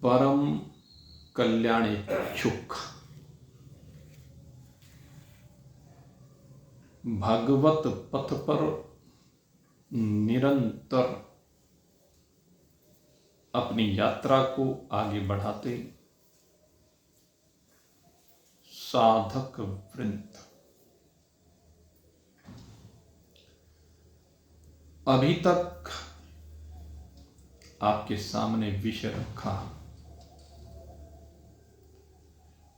परम कल्याणेच्छुक भगवत पथ पर निरंतर अपनी यात्रा को आगे बढ़ाते साधक वृंद अभी तक आपके सामने विषय रखा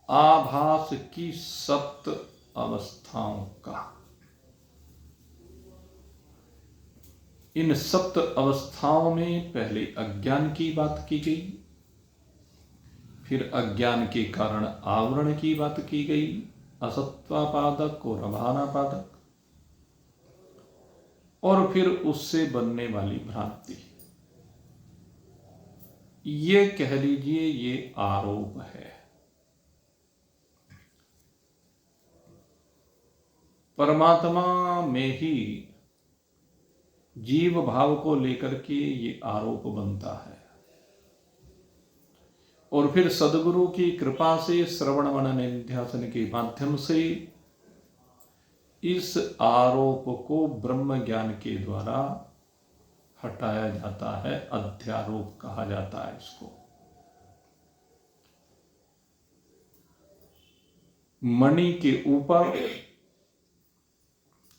आभास की सप्त अवस्थाओं का। इन सप्त अवस्थाओं में पहले अज्ञान की बात की गई, फिर अज्ञान के कारण आवरण की बात की गई, असत्वापादक और अभानापादक, और फिर उससे बनने वाली भ्रांति। ये कह लीजिए ये आरोप है। परमात्मा में ही जीव भाव को लेकर के ये आरोप बनता है, और फिर सद्गुरु की कृपा से श्रवण मनन निध्यासन के माध्यम से इस आरोप को ब्रह्म ज्ञान के द्वारा हटाया जाता है। अध्यारोप कहा जाता है इसको। मणि के ऊपर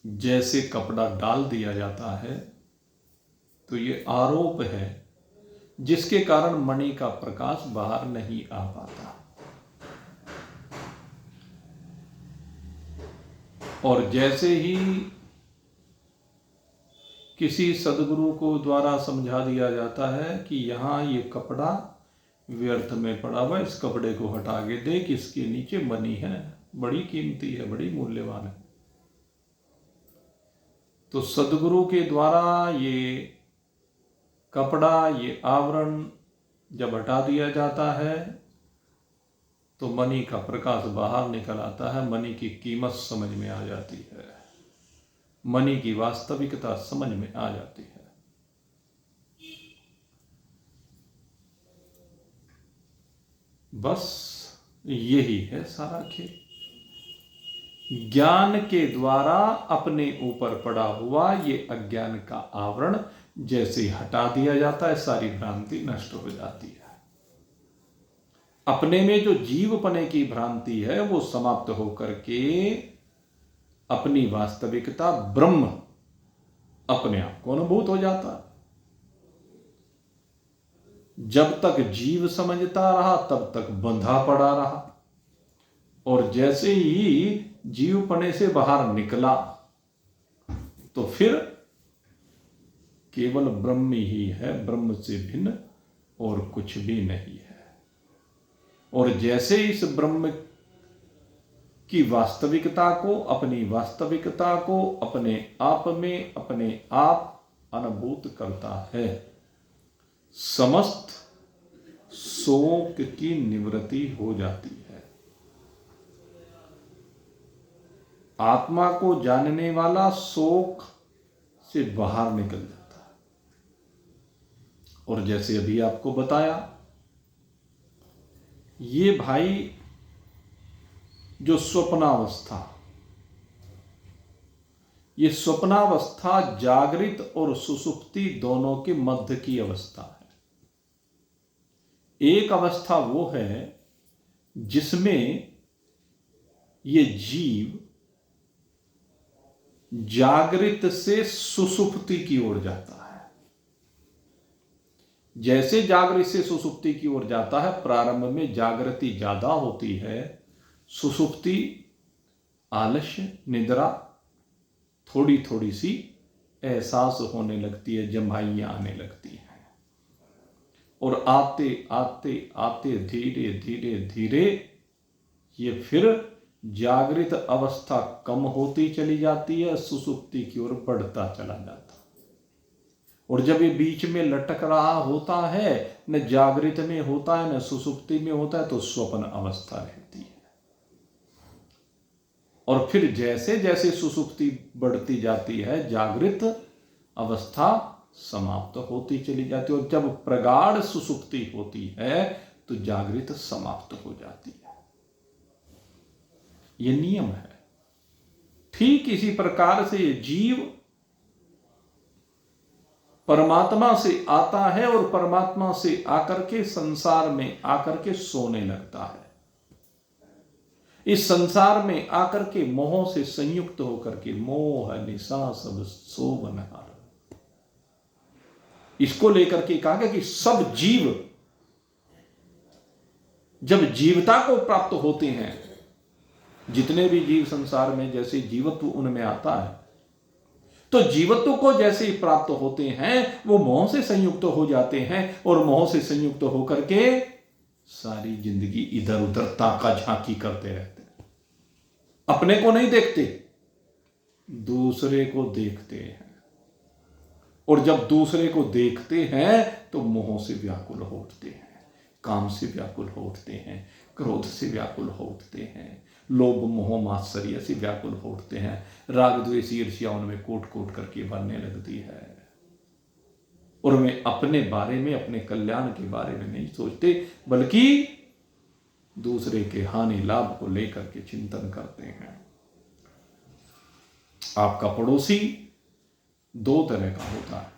जैसे कपड़ा डाल दिया जाता है तो ये आरोप है, जिसके कारण मणि का प्रकाश बाहर नहीं आ पाता। और जैसे ही किसी सद्गुरु को द्वारा समझा दिया जाता है कि यहां ये कपड़ा व्यर्थ में पड़ा हुआ, इस कपड़े को हटा के देख, इसके नीचे मणि है, बड़ी कीमती है, बड़ी मूल्यवान है। तो सद्गुरु के द्वारा ये कपड़ा, ये आवरण जब हटा दिया जाता है तो मणि का प्रकाश बाहर निकल आता है, मणि की कीमत समझ में आ जाती है, मणि की वास्तविकता समझ में आ जाती है। बस यही है सारा खेल। ज्ञान के द्वारा अपने ऊपर पड़ा हुआ ये अज्ञान का आवरण जैसे हटा दिया जाता है, सारी भ्रांति नष्ट हो जाती है। अपने में जो जीवपने की भ्रांति है वो समाप्त होकर के अपनी वास्तविकता ब्रह्म अपने आप को अनुभूत हो जाता है। जब तक जीव समझता रहा तब तक बंधा पड़ा रहा, और जैसे ही जीवपने से बाहर निकला तो फिर केवल ब्रह्म ही है, ब्रह्म से भिन्न और कुछ भी नहीं है। और जैसे इस ब्रह्म की वास्तविकता को, अपनी वास्तविकता को अपने आप में अपने आप अनुभूत करता है, समस्त शोक की निवृत्ति हो जाती है। आत्मा को जानने वाला शोक से बाहर निकल जाता है। और जैसे अभी आपको बताया, ये भाई जो स्वप्नावस्था, ये स्वप्नावस्था जागृत और सुसुप्ति दोनों के मध्य की अवस्था है। एक अवस्था वो है जिसमें ये जीव जागृत से सुसुप्ति की ओर जाता है। जैसे जागृत से सुसुप्ति की ओर जाता है, प्रारंभ में जागृति ज्यादा होती है, सुसुप्ति आलस्य निद्रा थोड़ी थोड़ी सी एहसास होने लगती है, जम्हाइयां आने लगती हैं, और आते आते आते धीरे धीरे धीरे ये फिर जागृत अवस्था कम होती चली जाती है, सुसुप्ति की ओर बढ़ता चला जाता। और जब ये बीच में लटक रहा होता है, न जागृत में होता है न सुसुप्ति में होता है, तो स्वप्न अवस्था रहती है। और फिर जैसे जैसे सुसुप्ति बढ़ती जाती है, जागृत अवस्था समाप्त होती चली जाती है, और जब प्रगाढ़ सुसुप्ति होती है तो जागृत समाप्त हो जाती है। यह नियम है। ठीक इसी प्रकार से ये जीव परमात्मा से आता है और परमात्मा से आकर के संसार में आकर के सोने लगता है। इस संसार में आकर के मोह से संयुक्त होकर के, मोह निशा सब सोवनहार, इसको लेकर के कहा गया कि सब जीव जब जीवता को प्राप्त होते हैं, जितने भी जीव संसार में जैसे जीवत्व उनमें आता है, तो जीवत्व को जैसे ही प्राप्त होते हैं वो मोह से संयुक्त हो जाते हैं, और मोह से संयुक्त होकर के सारी जिंदगी इधर उधर ताका झांकी करते रहते हैं। अपने को नहीं देखते, दूसरे को देखते हैं, और जब दूसरे को देखते हैं तो मोह से व्याकुल हो उठते हैं, काम से व्याकुल हो उठते हैं, क्रोध से व्याकुल हो उठते हैं, लोभ मोह मात्सर्य से व्याकुल हो उठते हैं, राग द्वेष ईर्ष्या उनमें कोट कोट करके भरने लगती है, और वे अपने बारे में, अपने कल्याण के बारे में नहीं सोचते, बल्कि दूसरे के हानि लाभ को लेकर के चिंतन करते हैं। आपका पड़ोसी दो तरह का होता है।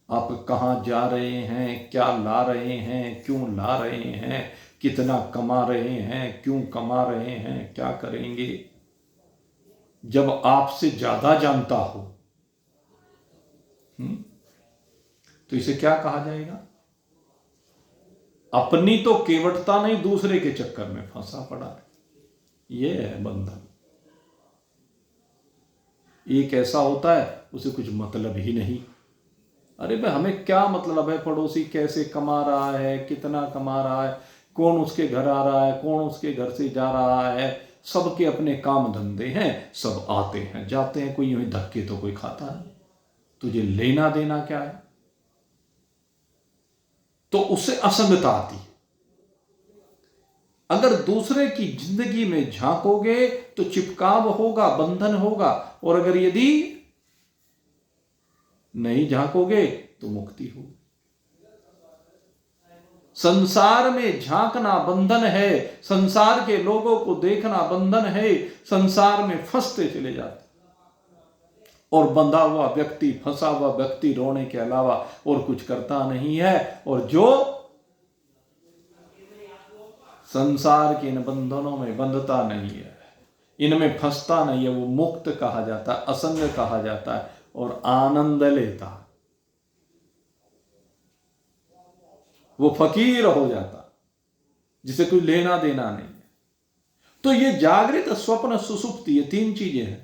आप कहां जा रहे हैं, क्या ला रहे हैं, क्यों ला रहे हैं, कितना कमा रहे हैं, क्यों कमा रहे हैं, क्या करेंगे। जब आपसे ज्यादा जानता हो तो इसे क्या कहा जाएगा? अपनी तो केवटता नहीं, दूसरे के चक्कर में फंसा पड़ा है। यह है बंधन। एक ऐसा होता है उसे कुछ मतलब ही नहीं। अरे भाई हमें क्या मतलब है पड़ोसी कैसे कमा रहा है, कितना कमा रहा है, कौन उसके घर आ रहा है, कौन उसके घर से जा रहा है। सबके अपने काम धंधे हैं, सब आते हैं जाते हैं, कोई यूं धक्के तो कोई खाता नहीं। तुझे लेना देना क्या है? तो उससे असंगता आती है। अगर दूसरे की जिंदगी में झांकोगे तो चिपकाव होगा, बंधन होगा, और अगर यदि नहीं झांकोगे तो मुक्ति होगी। संसार में झांकना बंधन है, संसार के लोगों को देखना बंधन है, संसार में फंसते चले जाते, और बंधा हुआ व्यक्ति, फंसा हुआ व्यक्ति रोने के अलावा और कुछ करता नहीं है। और जो संसार के इन बंधनों में बंधता नहीं है, इनमें फंसता नहीं है, वो मुक्त कहा जाता है, असंग कहा जाता है, और आनंद लेता, वो फकीर हो जाता, जिसे कोई लेना देना नहीं है। तो ये जागृत, स्वप्न, सुसुप्ति, ये तीन चीजें हैं।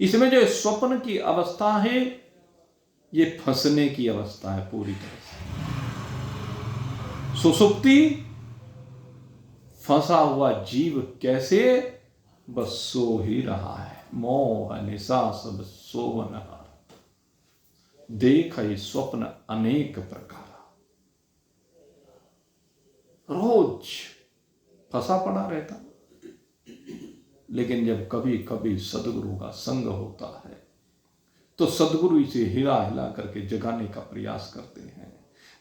इसमें जो स्वप्न की अवस्था है ये फंसने की अवस्था है पूरी तरह से। सुसुप्ति, फंसा हुआ जीव कैसे, बस सो ही रहा है, मोह निशा सब सोवनहार, देख स्वप्न अनेक प्रकार, रोज फंसा पड़ा रहता। लेकिन जब कभी कभी सदगुरु का संग होता है तो सदगुरु इसे हिला हिला करके जगाने का प्रयास करते हैं।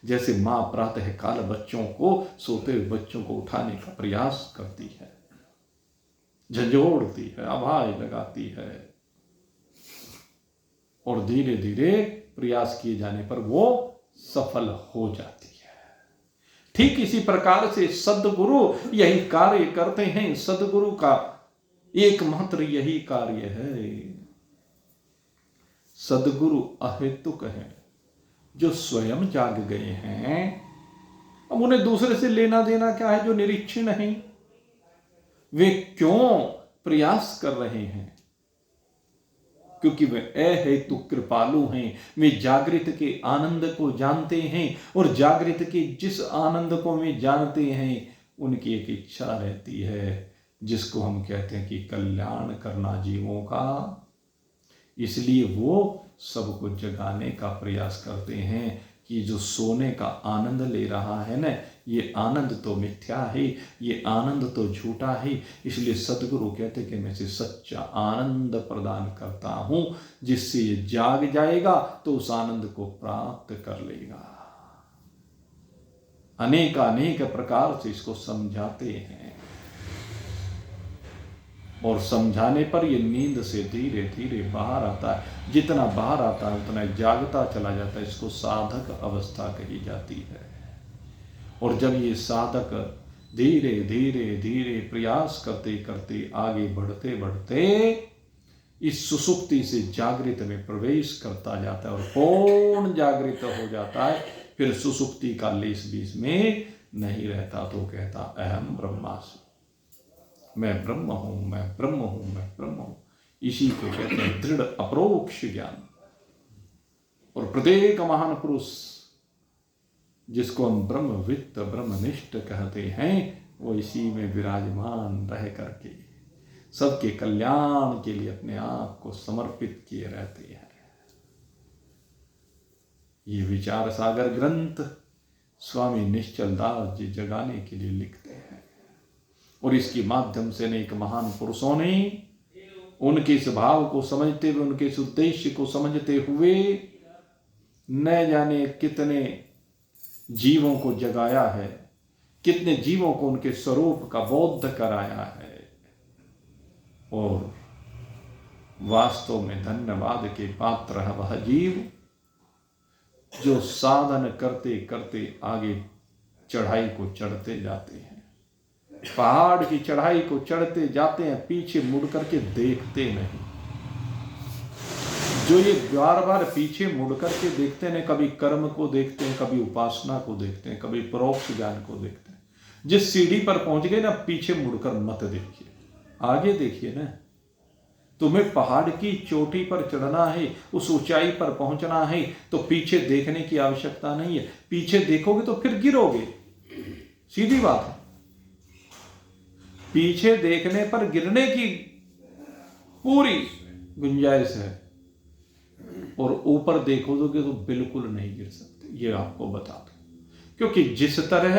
जैसे मां प्रातः काल बच्चों को, सोते हुए बच्चों को उठाने का प्रयास करती है, झंझोड़ती है, आवाज लगाती है, और धीरे धीरे प्रयास किए जाने पर वो सफल हो जाती है। ठीक इसी प्रकार से सद्गुरु यही कार्य करते हैं। सद्गुरु का एकमात्र यही कार्य है। सद्गुरु अहेतुक है, जो स्वयं जाग गए हैं। अब उन्हें दूसरे से लेना देना क्या है जो निरीक्षण नहीं? वे क्यों प्रयास कर रहे हैं? क्योंकि वे अहेतु कृपालु हैं। वे जागृत के आनंद को जानते हैं, और जागृत के जिस आनंद को वे जानते हैं उनकी एक इच्छा रहती है, जिसको हम कहते हैं कि कल्याण करना जीवों का। इसलिए वो सबको जगाने का प्रयास करते हैं कि जो सोने का आनंद ले रहा है ना, ये आनंद तो मिथ्या है, ये आनंद तो झूठा है। इसलिए सदगुरु कहते कि मैं इसे सच्चा आनंद प्रदान करता हूं, जिससे ये जाग जाएगा तो उस आनंद को प्राप्त कर लेगा। अनेक प्रकार से इसको समझाते हैं, और समझाने पर ये नींद से धीरे धीरे बाहर आता है। जितना बाहर आता है उतना जागता चला जाता है। इसको साधक अवस्था कही जाती है। और जब ये साधक धीरे धीरे धीरे प्रयास करते करते आगे बढ़ते बढ़ते इस सुसुप्ति से जागृत में प्रवेश करता जाता है और पूर्ण जागृत हो जाता है, फिर सुसुप्ति का लेस बीच में नहीं रहता, तो कहता अहम ब्रह्मास्मि, मैं ब्रह्म हूं, मैं ब्रह्म हूं, मैं ब्रह्म हूं। इसी को कहते हैं दृढ़ अपरोक्ष ज्ञान। और प्रत्येक महान पुरुष जिसको हम ब्रह्मवित्त ब्रह्मनिष्ठ कहते हैं, वो इसी में विराजमान रह करके सबके कल्याण के लिए अपने आप को समर्पित किए रहते हैं। ये विचार सागर ग्रंथ स्वामी निश्चल दास जी जगाने के लिए लिखते हैं, और इसके माध्यम से अनेक महान पुरुषों ने उनके इस भाव को समझते हुए, उनके इस उद्देश्य को समझते हुए न जाने कितने जीवों को जगाया है, कितने जीवों को उनके स्वरूप का बोध कराया है। और वास्तव में धन्यवाद के पात्र है वह जीव जो साधन करते करते आगे चढ़ाई को चढ़ते जाते हैं। पहाड़ की चढ़ाई को चढ़ते जाते हैं, पीछे मुड़ करके देखते नहीं। जो ये बार बार पीछे मुड़ करके देखते हैं, कभी कर्म को देखते हैं, कभी उपासना को देखते हैं, कभी परोक्ष ज्ञान को देखते हैं। जिस सीढ़ी पर पहुंच गए ना, पीछे मुड़कर मत देखिए, आगे देखिए ना। तुम्हें पहाड़ की चोटी पर चढ़ना है, उस ऊंचाई पर पहुंचना है, तो पीछे देखने की आवश्यकता नहीं है। पीछे देखोगे तो फिर गिरोगे, सीधी बात है। पीछे देखने पर गिरने की पूरी गुंजाइश है, और ऊपर देखोगे तो बिल्कुल नहीं गिर सकते, ये आपको बता दो। क्योंकि जिस तरह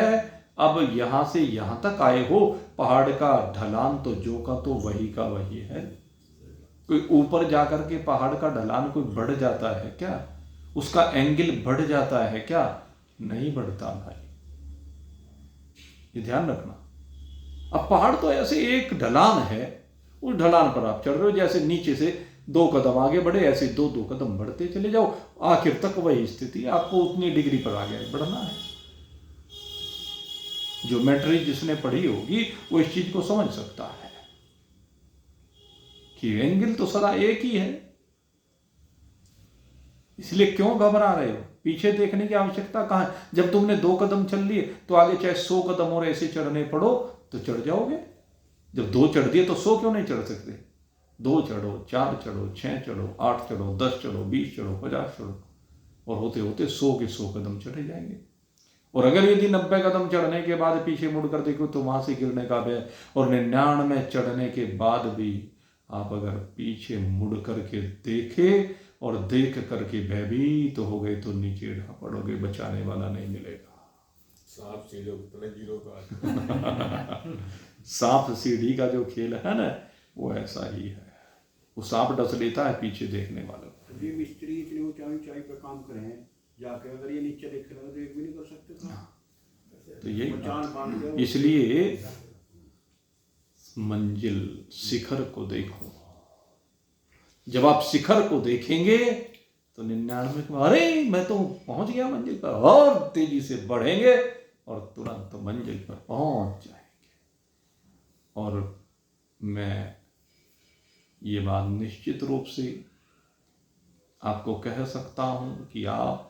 अब यहां से यहां तक आए हो, पहाड़ का ढलान तो जो का तो वही का वही है। कोई ऊपर जाकर के पहाड़ का ढलान कोई बढ़ जाता है क्या? उसका एंगल बढ़ जाता है क्या? नहीं बढ़ता भाई, ये ध्यान रखना। अब पहाड़ तो ऐसे एक ढलान है, उस ढलान पर आप चढ़ रहे हो, जैसे नीचे से 2 कदम आगे बढ़े, ऐसे 2-2 कदम बढ़ते चले जाओ, आखिर तक वही स्थिति। आपको उतनी डिग्री पर आगे बढ़ना है। ज्योमेट्री जिसने पढ़ी होगी वो इस चीज को समझ सकता है कि एंगल तो सदा एक ही है। इसलिए क्यों घबरा रहे हो? पीछे देखने की आवश्यकता कहां है? जब तुमने 2 कदम चल लिए तो आगे चाहे 100 कदम और ऐसे चढ़ने पड़ो तो चढ़ जाओगे। जब 2 चढ़ दिए तो 100 क्यों नहीं चढ़ सकते? 2 चढ़ो, 4 चढ़ो, 6 चढ़ो, 8 चढ़ो, 10 चढ़ो, 20 चढ़ो, 50 चढ़ो, और होते होते 100 के 100 कदम चढ़े जाएंगे। और अगर यदि 90 कदम चढ़ने के बाद पीछे मुड़कर देखो तो वहां से गिरने का भय, और 99 चढ़ने के बाद भी आप अगर पीछे मुड़ करके देखे और देख करके भयभीत हो गए तो नीचे ढा पड़ोगे, बचाने वाला नहीं मिलेगा। सांप सीढ़ी उतने जीरो का सांप सीढ़ी का जो खेल है ना, वो ऐसा ही है। वो सांप डस लेता है पीछे देखने वालों को। ये मिस्त्री इतनी ऊंचाई पर काम करे हैं, जाके अगर ये नीचे देख रहे हो तो एक भी नहीं कर सकते। तो यही इसलिए मंजिल शिखर को देखो। जब आप शिखर को देखेंगे तो 99 को अरे मैं तो पहुंच गया मंजिल पर, और तेजी से बढ़ेंगे और तुरंत मंजिल पर पहुंच जाएंगे। और मैं ये बात निश्चित रूप से आपको कह सकता हूं कि आप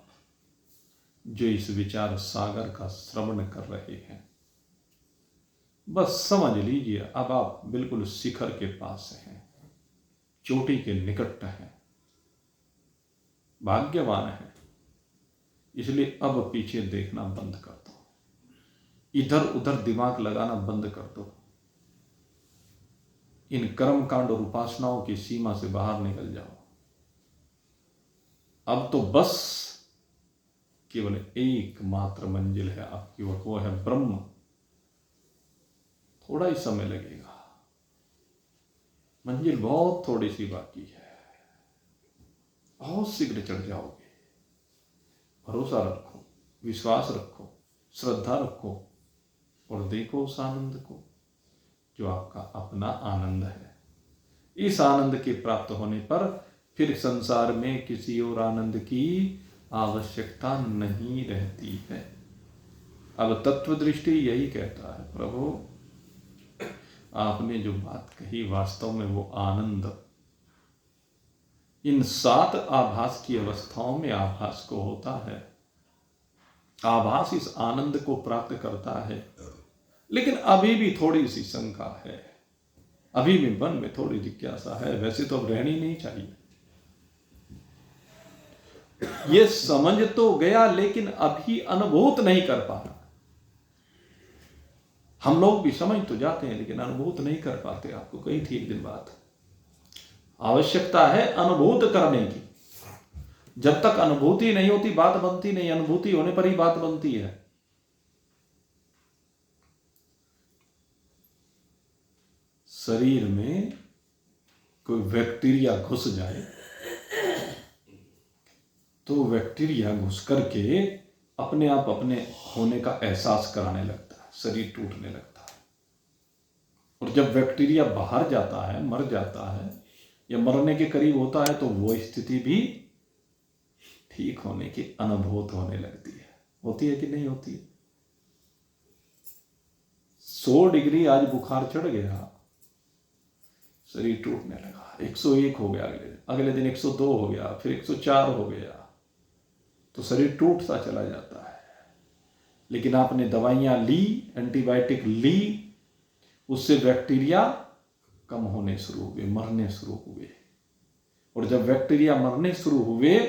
जो इस विचार सागर का श्रवण कर रहे हैं, बस समझ लीजिए अब आप बिल्कुल शिखर के पास हैं, चोटी के निकट हैं, भाग्यवान हैं। इसलिए अब पीछे देखना बंद कर दो, इधर उधर दिमाग लगाना बंद कर दो, इन कर्म कांड और उपासनाओं की सीमा से बाहर निकल जाओ। अब तो बस केवल एकमात्र मंजिल है आपकी, वो है ब्रह्म। थोड़ा ही समय लगेगा, मंजिल बहुत थोड़ी सी बाकी है, बहुत शीघ्र चढ़ जाओगे। भरोसा रखो, विश्वास रखो, श्रद्धा रखो और देखो उस आनंद को जो आपका अपना आनंद है। इस आनंद के प्राप्त होने पर फिर संसार में किसी और आनंद की आवश्यकता नहीं रहती है। अब तत्व दृष्टि यही कहता है, प्रभु आपने जो बात कही वास्तव में वो आनंद इन 7 आभास की अवस्थाओं में आभास को होता है। आभास इस आनंद को प्राप्त करता है, लेकिन अभी भी थोड़ी सी शंका है, अभी भी मन में थोड़ी जिज्ञासा है। वैसे तो अब रहनी नहीं चाहिए, ये समझ तो गया लेकिन अभी अनुभूत नहीं कर पा रहा। हम लोग भी समझ तो जाते हैं लेकिन अनुभूत नहीं कर पाते। आपको कही थी एक दिन बात, आवश्यकता है अनुभूत करने की। जब तक अनुभूति नहीं होती बात बनती नहीं, अनुभूति होने पर ही बात बनती है। शरीर में कोई बैक्टीरिया घुस जाए तो बैक्टीरिया घुस करके अपने आप अपने होने का एहसास कराने लगता है, शरीर टूटने लगता है। और जब बैक्टीरिया बाहर जाता है, मर जाता है या मरने के करीब होता है, तो वो स्थिति भी ठीक होने की अनुभूत होने लगती है। होती है कि नहीं होती है? 100 डिग्री आज बुखार चढ़ गया, शरीर टूटने लगा, 101 हो गया, अगले दिन 102 हो गया, फिर 104 हो गया, तो शरीर टूटता चला जाता है। लेकिन आपने दवाइयां ली, एंटीबायोटिक ली, उससे बैक्टीरिया कम होने शुरू हुए, मरने शुरू हुए। और जब बैक्टीरिया मरने शुरू हुए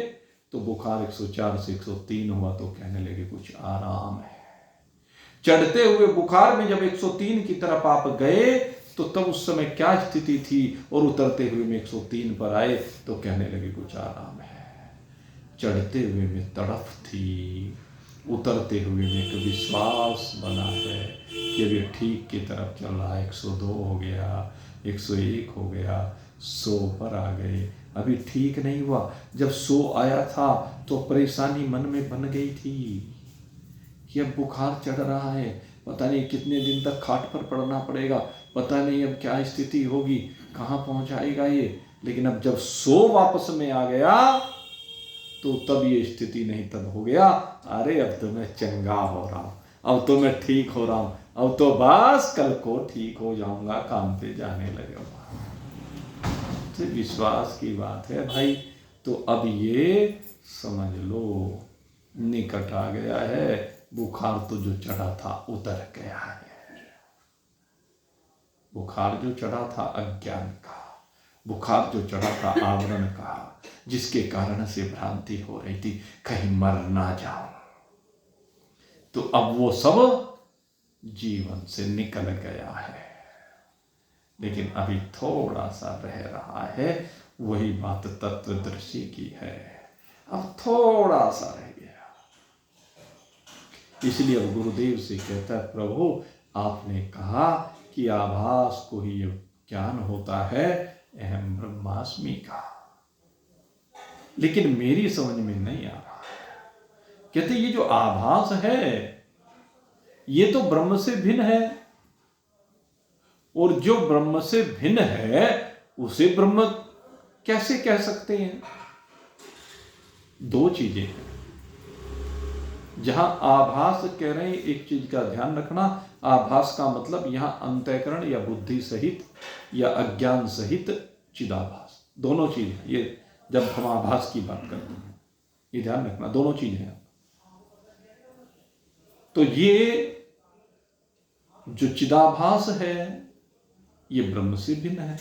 तो बुखार 104 से 103 हुआ, तो कहने लगे कुछ आराम है। चढ़ते हुए बुखार में जब 103 की तरफ आप गए तो तब उस समय क्या स्थिति थी, और उतरते हुए में 103 पर आए तो कहने लगे कुछ आराम है। चढ़ते हुए में तड़फ थी, उतरते हुए में एक विश्वास बना है कि अभी ठीक की तरफ चल रहा है। 102 हो गया, 101 हो गया, 100 पर आ गए, अभी ठीक नहीं हुआ। जब 100 आया था तो परेशानी मन में बन गई थी कि अब बुखार चढ़ रहा है, पता नहीं कितने दिन तक खाट पर पड़ना पड़ेगा, पता नहीं अब क्या स्थिति होगी, कहाँ पहुँचाएगा ये। लेकिन अब जब 100 वापस में आ गया तो तब ये स्थिति नहीं, तब हो गया अरे अब तो मैं चंगा हो रहा हूँ, अब तो मैं ठीक हो रहा हूँ, अब तो बस कल को ठीक हो जाऊंगा, काम पे जाने लगूंगा। तो विश्वास की बात है भाई। तो अब ये समझ लो निकट आ गया है, बुखार तो जो चढ़ा था उतर गया है। बुखार जो चढ़ा था अज्ञान का, बुखार जो चढ़ा था आवरण का, जिसके कारण से भ्रांति हो रही थी कहीं मर ना जाऊं, तो अब वो सब जीवन से निकल गया है। लेकिन अभी थोड़ा सा रह रहा है, वही बात तत्वदर्शी की है, अब थोड़ा सा रह गया। इसलिए अब गुरुदेव से कहता है, प्रभु आपने कहा कि आभास को ही ज्ञान होता है अहम ब्रह्मास्मि का, लेकिन मेरी समझ में नहीं आ रहा। कहते ये जो आभास है ये तो ब्रह्म से भिन्न है, और जो ब्रह्म से भिन्न है उसे ब्रह्म कैसे कह सकते हैं? दो चीजें हैं। जहां आभास कह रहे हैं, एक चीज का ध्यान रखना, आभास का मतलब यहां अंतःकरण या बुद्धि सहित या अज्ञान सहित चिदाभास, दोनों चीज है। ये जब हम आभास की बात करते हैं ये ध्यान रखना, दोनों चीज है। तो ये जो चिदाभास है ये ब्रह्म से भिन्न है,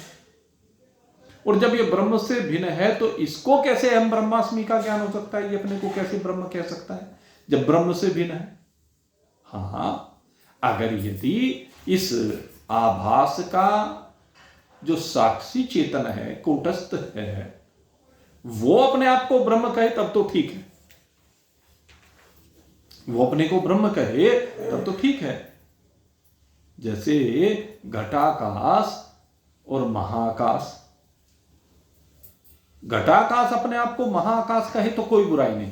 और जब ये ब्रह्म से भिन्न है तो इसको कैसे अहम ब्रह्मास्मि का ज्ञान हो सकता है? ये अपने को कैसे ब्रह्म कह सकता है जब ब्रह्म से भिन्न है? हाँ, अगर यदि इस आभास का जो साक्षी चेतन है, कूटस्थ है, वो अपने आप को ब्रह्म कहे तब तो ठीक है। वो अपने को ब्रह्म कहे तब तो ठीक है। जैसे घटाकाश और महाकाश, घटाकाश अपने आप को महाकाश कहे तो कोई बुराई नहीं।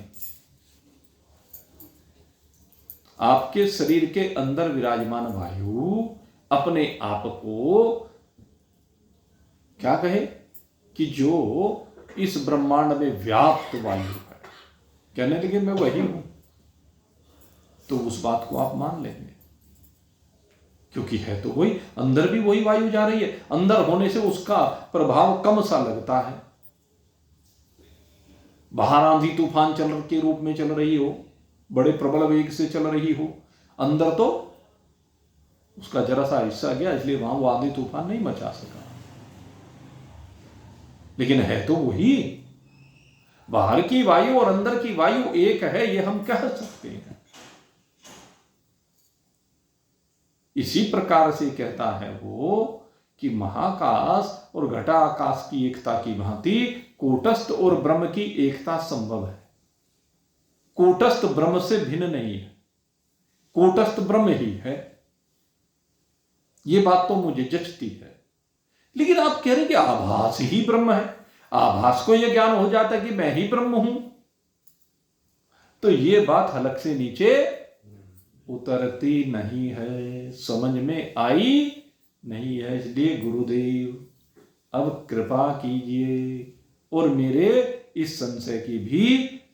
आपके शरीर के अंदर विराजमान वायु अपने आप को क्या कहे कि जो इस ब्रह्मांड में व्याप्त वायु है, कहने लगे मैं वही हूं, तो उस बात को आप मान लेंगे, क्योंकि है तो वही, अंदर भी वही वायु जा रही है। अंदर होने से उसका प्रभाव कम सा लगता है। बाहर आंधी तूफान चल के रूप में चल रही हो, बड़े प्रबल वेग से चल रही हो, अंदर तो उसका जरा सा हिस्सा गया, इसलिए वहां वो आंधी तूफान नहीं मचा सका। लेकिन है तो वही, बाहर की वायु और अंदर की वायु एक है, ये हम कह सकते हैं। इसी प्रकार से कहता है वो कि महाकाश और घटाकाश की एकता की भांति कूटस्थ और ब्रह्म की एकता संभव है। कूटस्थ ब्रह्म से भिन्न नहीं है, कूटस्थ ब्रह्म ही है। ये बात तो मुझे जचती है। लेकिन आप कह रहे कि आभास ही ब्रह्म है, आभास को यह ज्ञान हो जाता है कि मैं ही ब्रह्म हूं, तो ये बात हलक से नीचे उतरती नहीं है, समझ में आई नहीं है। इसलिए गुरुदेव अब कृपा कीजिए और मेरे इस संशय की भी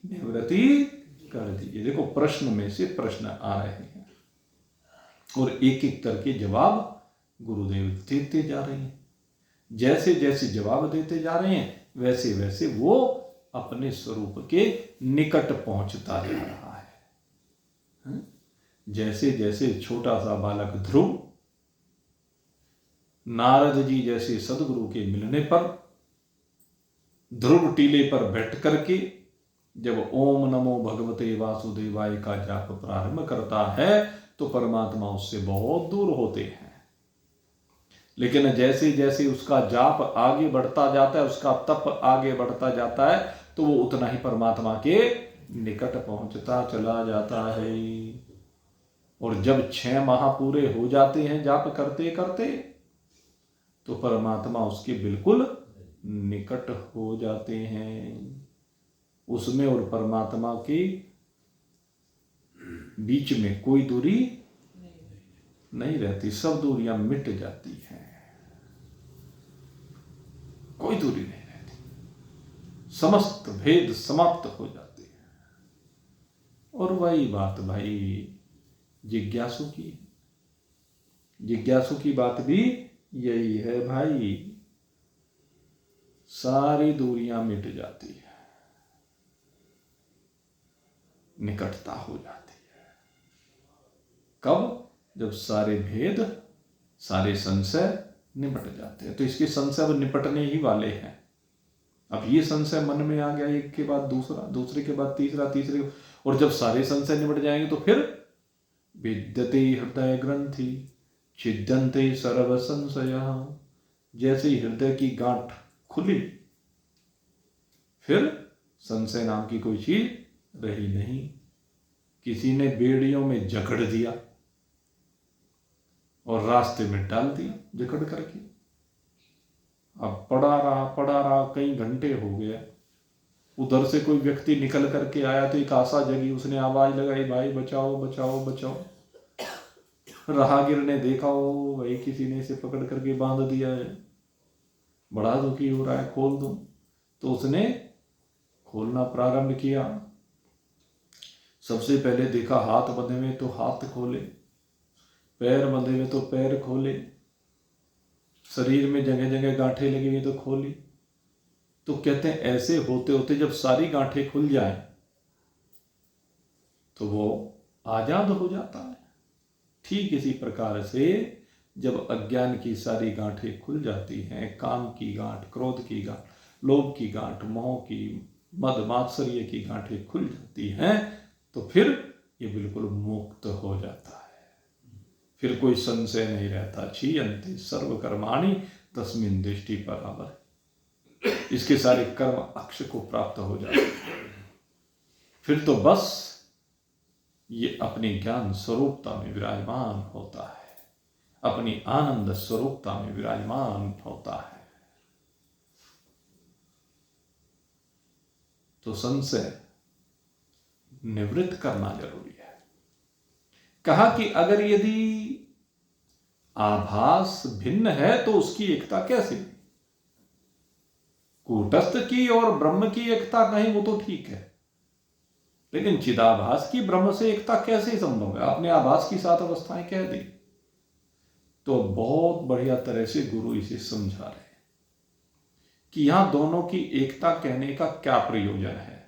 निवृत्ति कर दीजिए। देखो प्रश्न में से प्रश्न आ रहे हैं और एक एक करके जवाब गुरुदेव देते जा रहे हैं। जैसे जैसे जवाब देते जा रहे हैं वैसे वैसे वो अपने स्वरूप के निकट पहुंचता जा रहा है। जैसे जैसे छोटा सा बालक ध्रुव नारद जी जैसे सदगुरु के मिलने पर ध्रुव टीले पर बैठ करके जब ओम नमो भगवते वासुदेवाय का जाप प्रारंभ करता है तो परमात्मा उससे बहुत दूर होते हैं। लेकिन जैसे जैसे उसका जाप आगे बढ़ता जाता है, उसका तप आगे बढ़ता जाता है, तो वो उतना ही परमात्मा के निकट पहुंचता चला जाता है। और जब 6 माह पूरे हो जाते हैं जाप करते करते, तो परमात्मा उसके बिल्कुल निकट हो जाते हैं। उसमें और परमात्मा के बीच में कोई दूरी नहीं रहती, सब दूरियां मिट जाती हैं, कोई दूरी नहीं रहती, समस्त भेद समाप्त हो जाते हैं। और वही बात भाई जिज्ञासु की, जिज्ञासु की बात भी यही है भाई, सारी दूरियां मिट जाती है, निकटता हो जाती है। कब? जब सारे भेद सारे संशय निपट जाते हैं। तो इसके संशय अब निपटने ही वाले हैं। अब ये संशय मन में आ गया, एक के बाद दूसरा, दूसरे के बाद तीसरा, तीसरे, और जब सारे संशय निपट जाएंगे तो फिर विद्यते हृदय ग्रंथि छिद्यन्ते सर्व संशयः। जैसे ही हृदय की गांठ खुली फिर संशय नाम की कोई चीज रही नहीं। किसी ने बेड़ियों में जकड़ दिया और रास्ते में डाल दिया जकड़ करके, अब पड़ा रहा कई घंटे हो गया। उधर से कोई व्यक्ति निकल करके आया तो एक आशा जगी, उसने आवाज लगाई, भाई बचाओ बचाओ बचाओ। राहगीर ने देखा हो भाई किसी ने इसे पकड़ करके बांध दिया है, बड़ा दुखी हो रहा है, खोल दो। तो उसने खोलना प्रारंभ किया। सबसे पहले देखा हाथ बंधे हुए तो हाथ खोले, पैर बंधे हुए तो पैर खोले, शरीर में जगह जगह गांठें लगी हुई तो खोली। तो कहते हैं ऐसे होते होते जब सारी गांठें खुल जाएं तो वो आजाद हो जाता है। ठीक इसी प्रकार से जब अज्ञान की सारी गांठें खुल जाती हैं, काम की गांठ, क्रोध की गांठ, लोभ की गांठ, मोह की, मद मात्सर्य की गांठें खुल जाती हैं, तो फिर ये बिल्कुल मुक्त हो जाता है। फिर कोई संशय नहीं रहता। क्षीयन्ते सर्व कर्माणि तस्मिन् दृष्टि परावर। इसके सारे कर्म अक्ष को प्राप्त हो जाते हैं। फिर तो बस ये अपनी ज्ञान स्वरूपता में विराजमान होता है, अपनी आनंद स्वरूपता में विराजमान होता है। तो संशय निवृत्त करना जरूरी है। कहा कि अगर यदि आभास भिन्न है तो उसकी एकता कैसे? कूटस्थ की और ब्रह्म की एकता कहीं वो तो ठीक है, लेकिन चिदाभास की ब्रह्म से एकता कैसे संभव है? आपने आभास की 7 अवस्थाएं कह दी, तो बहुत बढ़िया तरह से गुरु इसे समझा रहे हैं कि यहां दोनों की एकता कहने का क्या प्रयोजन है।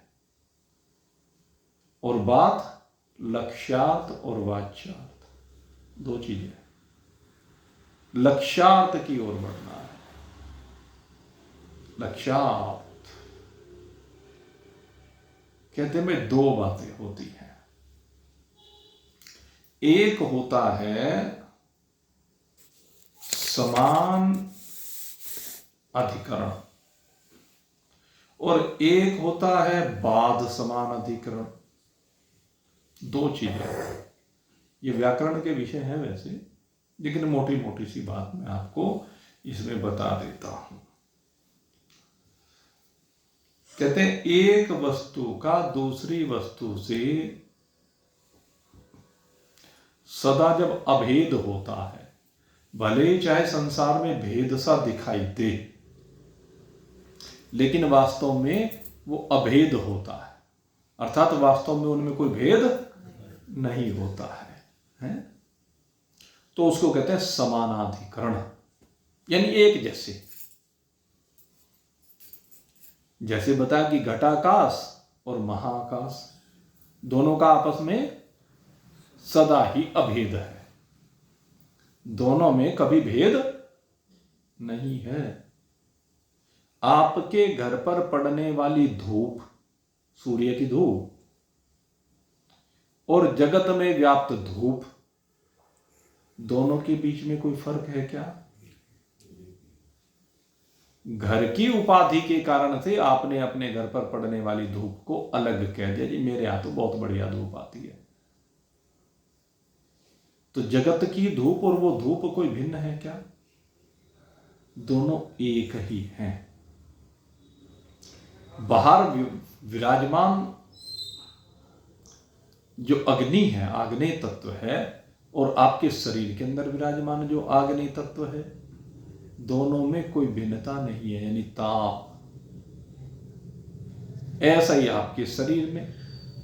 और बात लक्ष्यार्थ और वाच्यार्थ 2 चीजें। लक्ष्यार्थ की ओर बढ़ना है। लक्ष्यार्थ कहते में 2 बातें होती हैं। एक होता है समान अधिकरण और एक होता है बाध समान अधिकरण। 2 चीजें। ये व्याकरण के विषय है वैसे, लेकिन मोटी मोटी सी बात मैं आपको इसमें बता देता हूं। कहते हैं एक वस्तु का दूसरी वस्तु से सदा जब अभेद होता है, भले चाहे संसार में भेद सा दिखाई दे, लेकिन वास्तव में वो अभेद होता है, अर्थात वास्तव में उनमें कोई भेद नहीं होता है? तो उसको कहते हैं समानाधिकरण, यानी एक जैसे। जैसे बताया कि घटाकाश और महाकाश दोनों का आपस में सदा ही अभेद है, दोनों में कभी भेद नहीं है। आपके घर पर पड़ने वाली धूप, सूर्य की धूप, और जगत में व्याप्त धूप, दोनों के बीच में कोई फर्क है क्या? घर की उपाधि के कारण से आपने अपने घर पर पड़ने वाली धूप को अलग कह दिया, जी मेरे यहां तो बहुत बढ़िया धूप आती है। तो जगत की धूप और वो धूप कोई भिन्न है क्या? दोनों एक ही हैं। बाहर विराजमान जो अग्नि है, आग्नेय तत्व है, और आपके शरीर के अंदर विराजमान जो आग्नेय तत्व है, दोनों में कोई भिन्नता नहीं है, यानी ताप। ऐसा ही आपके शरीर में,